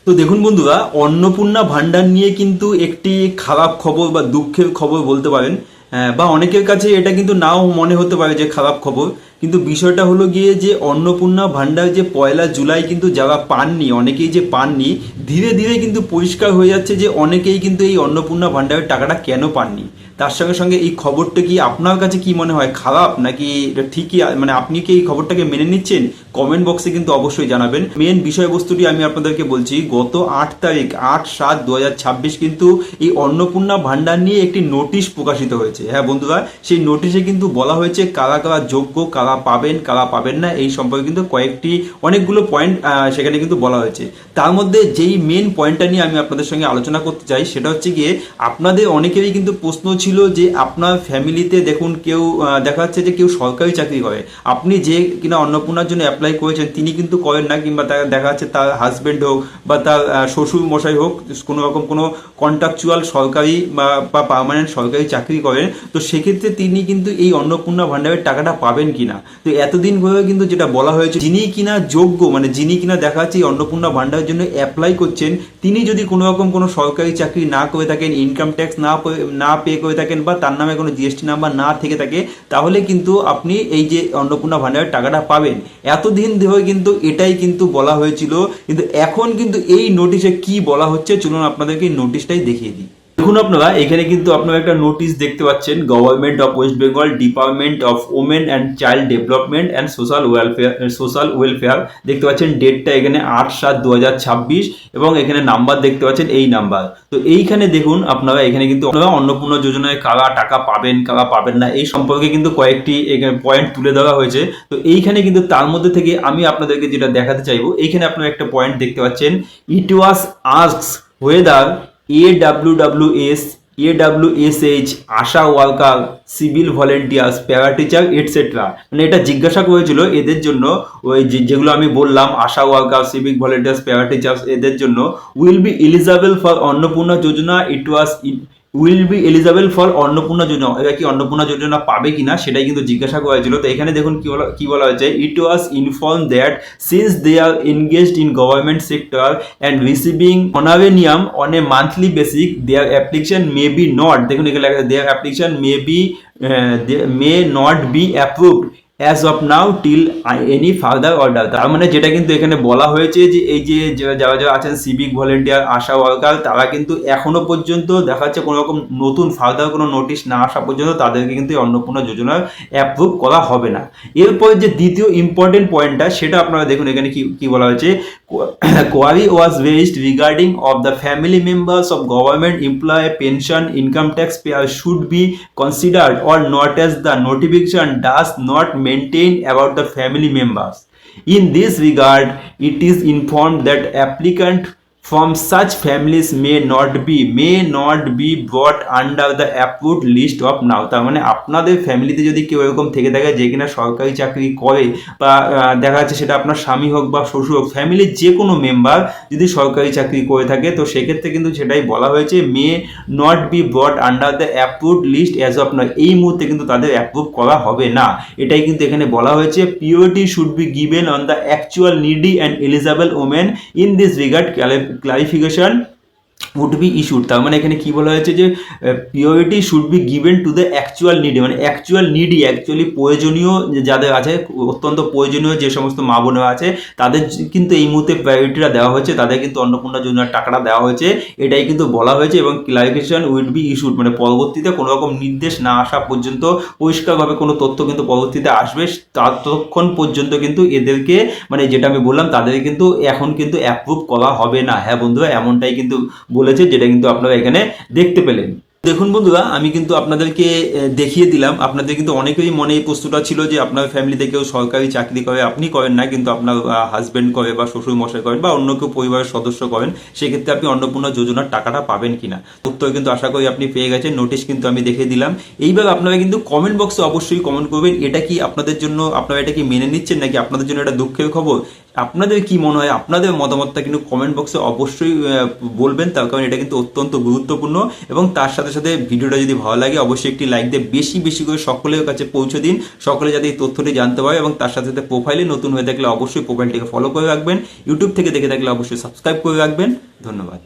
তো দেখুন বন্ধুরা, অন্নপূর্ণা ভান্ডার নিয়ে কিন্তু একটি খারাপ খবর বা দুঃখের খবর বলতে পারেন। বা অনেকের কাছে এটা কিন্তু নাও মনে হতে পারে যে খারাপ খবর, কিন্তু বিষয়টা হলো গিয়ে যে অন্নপূর্ণা ভান্ডার যে 1 জুলাই কিন্তু যারা পাননি, অনেকেই যে পাননি, ধীরে ধীরে কিন্তু পরিষ্কার হয়ে যাচ্ছে যে অনেকেই কিন্তু এই অন্নপূর্ণা ভান্ডারের টাকাটা কেন পাননি। তার সঙ্গে সঙ্গে এই খবরটা কি আপনার কাছে কি মনে হয়, খারাপ নাকি এটা ঠিকই, মানে আপনি কি এই খবরটাকে মেনে নিচ্ছেন? কমেন্ট বক্সে কিন্তু অবশ্যই জানাবেন। মেন বিষয়বস্তুটি আমি আপনাদেরকে বলছি, গত 8 তারিখ 8/7/2026 কিন্তু এই অন্নপূর্ণা ভান্ডার নিয়ে একটি নোটিশ প্রকাশিত হয়েছে। হ্যাঁ বন্ধুরা, সেই নোটিশে কিন্তু বলা হয়েছে কারা কারা যোগ্য, কারা পাবেন কারা পাবেন না, এই সম্পর্কে কিন্তু অনেকগুলো পয়েন্ট সেখানে কিন্তু বলা হয়েছে। তার মধ্যে যেই মেন পয়েন্টটা নিয়ে আমি আপনাদের সঙ্গে আলোচনা করতে চাই সেটা হচ্ছে গিয়ে, আপনাদের অনেকেরই কিন্তু প্রশ্ন ছিল যে আপনার ফ্যামিলিতে দেখুন কেউ দেখা যাচ্ছে যে কেউ সরকারি চাকরি করে, আপনি যে কিনা অন্নপূর্ণার জন্য অ্যাপ্লাই করেছেন তিনি কিন্তু করেন না, কিংবা তার দেখা যাচ্ছে তার হাজবেন্ড হোক বা তার শ্বশুর মশাই হোক কোনো রকম কোনো কন্ট্রাকচুয়াল সরকারি বা পার্মানেন্ট সরকারি চাকরি করেন, তো সেক্ষেত্রে তিনি কিন্তু এই অন্নপূর্ণা ভান্ডারের টাকাটা পাবেন কিনা। তো এতদিন ধরে কিন্তু যেটা বলা হয়েছে, যিনি কিনা যোগ্য, মানে যিনি কিনা দেখা যাচ্ছে এই অন্নপূর্ণা ভান্ডারের জন্য অ্যাপ্লাই করছেন, তিনি যদি কোনো রকম কোনো সরকারি চাকরি না করে থাকেন, ইনকাম ট্যাক্স না পে করে থাকেন, বা তার নামে কোনো জিএসটি নাম্বার না থেকে থাকে, তাহলে কিন্তু আপনি এই যে অন্নপূর্ণা ভান্ডারের টাকাটা পাবেন। এতদিন ধরে কিন্তু এটাই কিন্তু বলা হয়েছিল, কিন্তু এখন কিন্তু এই নোটিশে কি বলা হচ্ছে চলুন আপনাদেরকে এই নোটিশটাই দেখিয়ে দিই। দেখুন আপনারা, এখানে কিন্তু আপনারা একটা নোটিশ দেখতে পাচ্ছেন, government of West Bengal, department of women and child development and social welfare দেখতে পাচ্ছেন। ডেটটা এখানে 8/7/2026 এবং এখানে নাম্বার দেখতে পাচ্ছেন, এই নাম্বার। তো এইখানে দেখুন আপনারা, এখানে কিন্তু আপনারা অন্নপূর্ণা যোজনায় কারা টাকা পাবেন কারা পাবেন না এই সম্পর্কে কিন্তু কয়েকটি পয়েন্ট তুলে ধরা হয়েছে। তো এইখানে কিন্তু তার মধ্যে থেকে আমি আপনাদেরকে যেটা দেখাতে চাইবো, এইখানে আপনারা একটা পয়েন্ট দেখতে পাচ্ছেন, it was asked whether AWWS, AWSH, ASHA worker, civil volunteers, para teacher etcetera, মানে এটা জিজ্ঞাসা করেছিল এদের জন্য, ওই যেগুলো আমি বললাম, ASHA worker, civic volunteers, para teachers, এদের জন্য will be eligible for Annapurna Yojana. Will be eligible for Annapurna Yojana, এরা কি অন্নপূর্ণা যোজনা পাবে কিনা সেটাই কিন্তু জিজ্ঞাসা করা হয়েছিল। তো এখানে দেখুন কি বলা হয়েছে, it was inform that since they are engaged in government sector and receiving honorarium on a monthly basic, their application may be not, দেখুন এখানে লেখা আছে, their application may not be approved as of now till any further order. তার মানে যেটা কিন্তু এখানে বলা হয়েছে যে এই যে যারা যারা আছেন সিভিক ভলেন্টিয়ার, আশা ওয়ার্কার, তারা কিন্তু এখনো পর্যন্ত দেখা যাচ্ছে কোনো রকম নতুন ফার্দার কোনো নোটিশ না আসা পর্যন্ত তাদেরকে কিন্তু এই অন্নপূর্ণা যোজনার অ্যাপ্রুভ করা হবে না। এরপরে যে দ্বিতীয় ইম্পর্টেন্ট পয়েন্টটা, সেটা আপনারা দেখুন এখানে কি বলা হয়েছে, query was raised regarding of the family members of government employee pension income tax payer should be considered or not as the notification does not maintain about the family members. In this regard, it is informed that applicant from such families may not be brought under the approved list of now. তার মানে আপনাদের ফ্যামিলিতে যদি কেউ এরকম থেকে থাকে যে কিনা সরকারি চাকরি করে, বা দেখা যাচ্ছে সেটা আপনার স্বামী হোক বা শ্বশুর হোক, ফ্যামিলির যে কোনো মেম্বার যদি সরকারি চাকরি করে থাকে, তো সেক্ষেত্রে কিন্তু সেটাই বলা হয়েছে, may not be brought under the approved list as of now, এই মুহূর্তে কিন্তু তাদের অ্যাপ্রুভ করা হবে না। এটাই কিন্তু এখানে বলা হয়েছে, purity should be given on the actual needy and eligible women. In this regard clarification would be issued। তার মানে এখানে কি বলা হয়েছে যে purity should be given to the actual needy, মানে অ্যাকচুয়ালি প্রয়োজনীয় যাদের আছে, অত্যন্ত প্রয়োজনীয় যে সমস্ত মা বোনেরা আছে, তাদের কিন্তু এই মুহূর্তে প্রায়োরিটিটা দেওয়া হয়েছে, তাদের কিন্তু অন্নপূর্ণা যোজনার টাকাটা দেওয়া হয়েছে, এটাই কিন্তু বলা হয়েছে। এবং ক্লারিফিকেশন উইল বি ইস্যুড, মানে পরবর্তীতে কোনো রকম নির্দেশ না আসা পর্যন্ত, পরিষ্কারভাবে কোনো তথ্য কিন্তু পরবর্তীতে আসবে, ততক্ষণ পর্যন্ত কিন্তু এদেরকে, মানে যেটা আমি বললাম, তাদের কিন্তু এখন কিন্তু অ্যাপ্রুভ করা হবে না। হ্যাঁ বন্ধুরা, এমনটাই কিন্তু বলেছে, যেটা কিন্তু আপনারা এখানে দেখতে পেলেন। দেখুন বন্ধুরা, আমি কিন্তু আপনাদেরকে দেখিয়ে দিলাম। আপনাদের কিন্তু অনেকেরই মনে এই প্রশ্নটা ছিল যে আপনার ফ্যামিলিতে কেউ সরকারি চাকরি করে, আপনি করেন না, কিন্তু আপনার হাজবেন্ড করে বা শ্বশুর মশাই করেন বা অন্য কেউ পরিবারের সদস্য করেন, সেক্ষেত্রে আপনি অন্নপূর্ণা যোজনার টাকাটা পাবেন কিনা, উত্তর কিন্তু আশা করি আপনি পেয়ে গেছেন। নোটিশ কিন্তু আমি দেখিয়ে দিলাম। এইবার আপনারা কিন্তু কমেন্ট বক্সে অবশ্যই কমেন্ট করবেন, এটা কি আপনাদের জন্য, আপনারা এটা কি মেনে নিচ্ছেন নাকি আপনাদের জন্য এটা দুঃখের খবর। আপনাদের কি মনে হয়, আপনাদের মতামতটা কিন্তু কমেন্ট বক্সে অবশ্যই বলবেন, তার কারণ এটা কিন্তু অত্যন্ত গুরুত্বপূর্ণ। এবং তার সাথে সাথে ভিডিওটা যদি ভালো লাগে অবশ্যই একটি লাইক দিয়ে বেশি বেশি করে সকলের কাছে পৌঁছে দিন, সকলে যাতে এই তথ্যটি জানতে পারে। এবং তার সাথে সাথে প্রোফাইলে নতুন হয়ে থাকলে অবশ্যই প্রোফাইলটিকে ফলো করে রাখবেন, ইউটিউব থেকে দেখে থাকলে অবশ্যই সাবস্ক্রাইব করে রাখবেন। ধন্যবাদ।